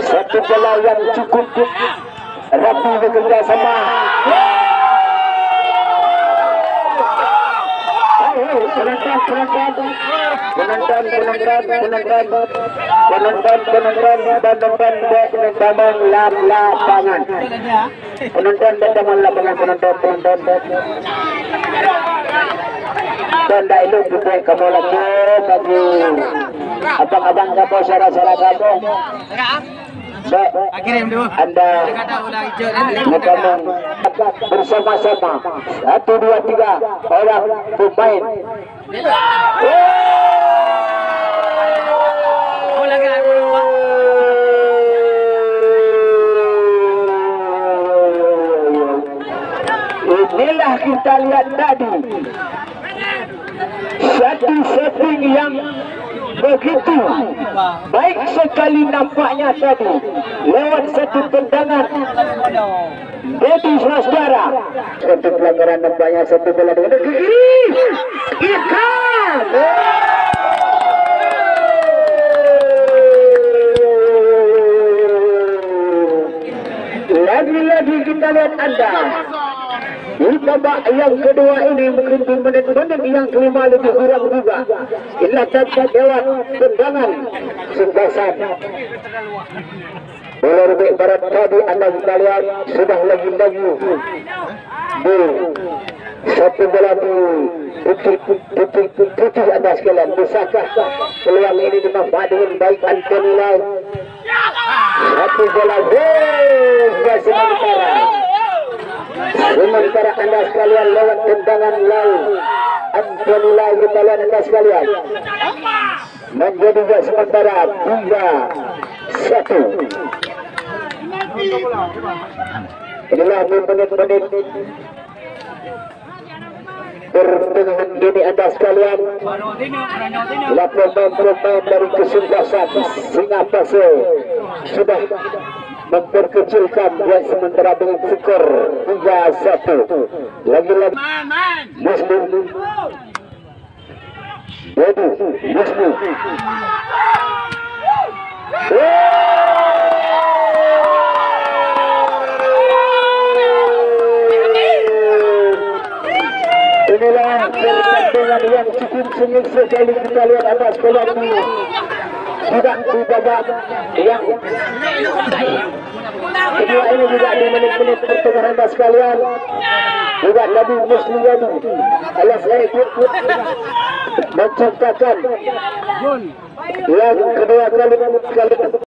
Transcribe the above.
Satu bola yang cukup rapi bekerja sama. Penonton lapangan. Dan dah elok juga kamu lagi bagi abang-abang kamu, saudara-saudara kamu. Kirim dulu. Anda bersama-sama 1, 2, 3 orang pemain. Inilah kita lihat tadi satu setting yang begitu baik sekali nampaknya tadi lewat satu tendangan. Jadi saudara, satu pelanggaran nampaknya, satu bola dengan kiri. Ikan. Lagi-lagi kita lihat anda. Di babak yang kedua ini mungkin menit-menit yang kelima lebih kurang juga. Inilah cacat lewat tendangan singkasan. Bola lebih barat tadi anda kita lihat sudah lagi-lagi di satu bola di putih anda sekalian. Bisakah peluang ini dimanfaatkan dengan baik Anthony Lau? Satu bola sudah sementara anda sekalian lewat tendangan Lau Anthony Lau, kita lihat anda sekalian menjadi sementara 3-1. Inilah menit-menit pertengahan ini anda sekalian. Pemain dari kesebelasan Singapura sudah memperkecilkan buat sementara dengan skor 3-1. Lagi-lagi Muslim Dedi Muslim. Inilah pertandingan yang cukup sengit sekali kita lihat atas bola ini. Juga di babak yang kedua ini juga di menit-menit pertengahan anda sekalian. Juga Nabi Muslim Jadi alias saya ikut menciptakan yang kedua kali